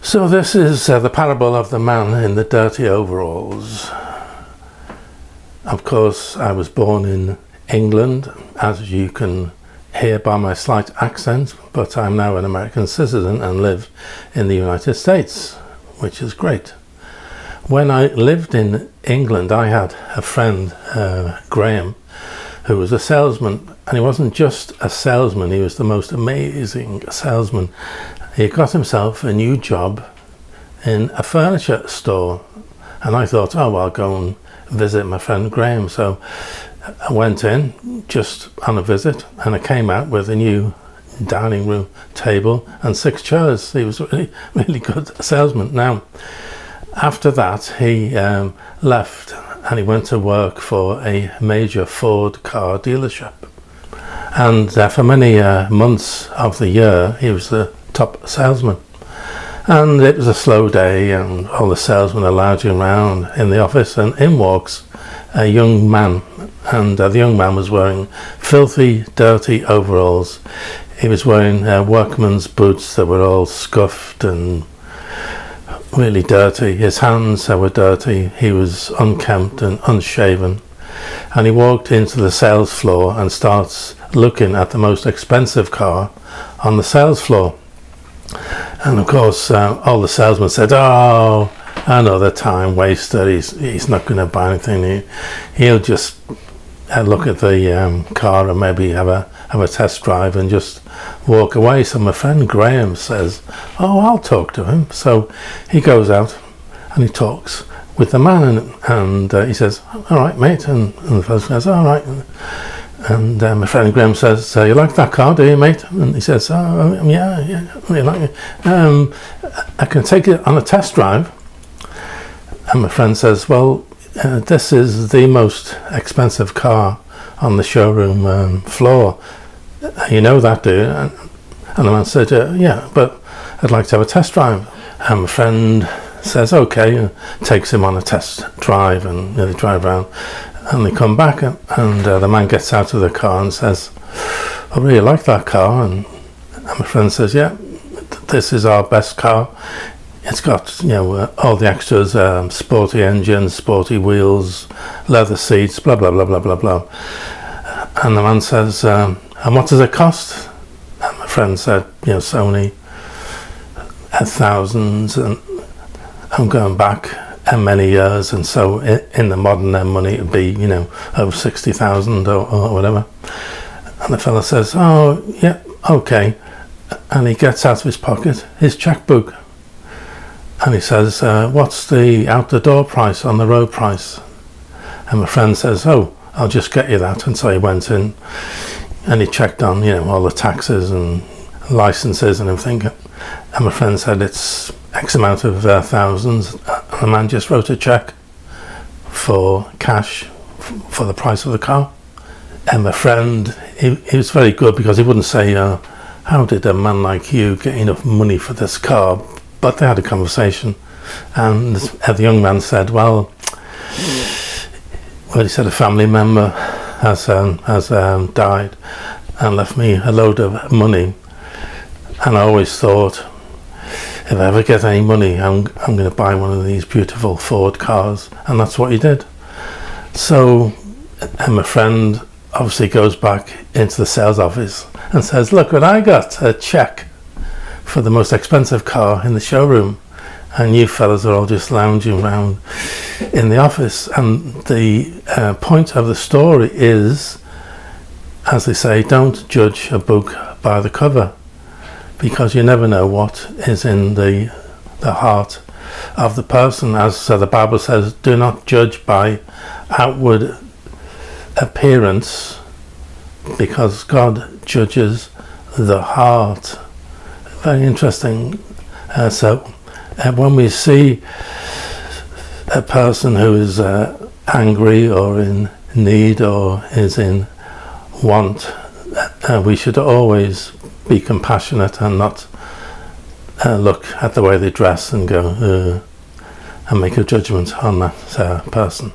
So this is the parable of the man in the dirty overalls. Of course, I was born in England, as you can hear by my slight accent, but I'm now an American citizen and live in the United States, which is great. When I lived in England, I had a friend, Graham, who was a salesman, and he wasn't just a salesman, he was the most amazing salesman. He got himself a new job in a furniture store, and I thought, oh, well, I'll go and visit my friend Graham. So I went in just on a visit, and I came out with a new dining room table and 6 chairs. He was a really good salesman. Now, after that, he left and he went to work for a major Ford car dealership. And for many months of the year, he was the top salesman. And it was a slow day, and all the salesmen are lounging around in the office, and in walks a young man. And the young man was wearing filthy, dirty overalls. He was wearing workman's boots that were all scuffed and really dirty. His hands were dirty. He was unkempt and unshaven. And he walked into the sales floor and starts looking at the most expensive car on the sales floor. And of course, all the salesmen said, "Oh, another time waster. He's not going to buy anything. He'll just look at the car and maybe have a test drive and just walk away." So my friend Graham says, "Oh, I'll talk to him." So he goes out and he talks with the man, and he says, "All right, mate." And the fellow says, "All right." And my friend Graham says, "You like that car, do you, mate?" And he says, "Oh, yeah, really like it. I can take it on a test drive." And my friend says, "Well, this is the most expensive car on the showroom floor. You know that, do you?" And the man said, "Yeah, but I'd like to have a test drive." And my friend says, "Okay," and takes him on a test drive, and they drive around. And they come back, and the man gets out of the car and says, "I really like that car." And my friend says, "Yeah, this is our best car. It's got, all the extras, sporty engine, sporty wheels, leather seats, blah, blah, blah, blah, blah, blah." And the man says, "And what does it cost?" And my friend said, "So many thousands." And I'm going back many years, and so in the modern money, it'd be, over 60,000 or whatever. And the fella says, "Oh, yeah, okay." And he gets out of his pocket his checkbook, and he says, "What's the out the door price on the road price?" And my friend says, "Oh, I'll just get you that." And so he went in and he checked on, all the taxes and licenses and everything. And my friend said, "It's X amount of thousands." And the man just wrote a check for cash for the price of the car. And my friend, he was very good, because he wouldn't say, "How did a man like you get enough money for this car?" But they had a conversation, and the young man said, well, he said, "A family member has died and left me a load of money, and I always thought, if I ever get any money, I'm going to buy one of these beautiful Ford cars." And that's what he did. So, and my friend obviously goes back into the sales office and says, "Look what I got, a check for the most expensive car in the showroom, and you fellas are all just lounging around in the office." And the point of the story is, as they say, don't judge a book by the cover, because you never know what is in the heart of the person. As the Bible says, do not judge by outward appearance, because God judges the heart. Very interesting. So when we see a person who is angry or in need or is in want, we should always be compassionate and not look at the way they dress and go and make a judgment on that person.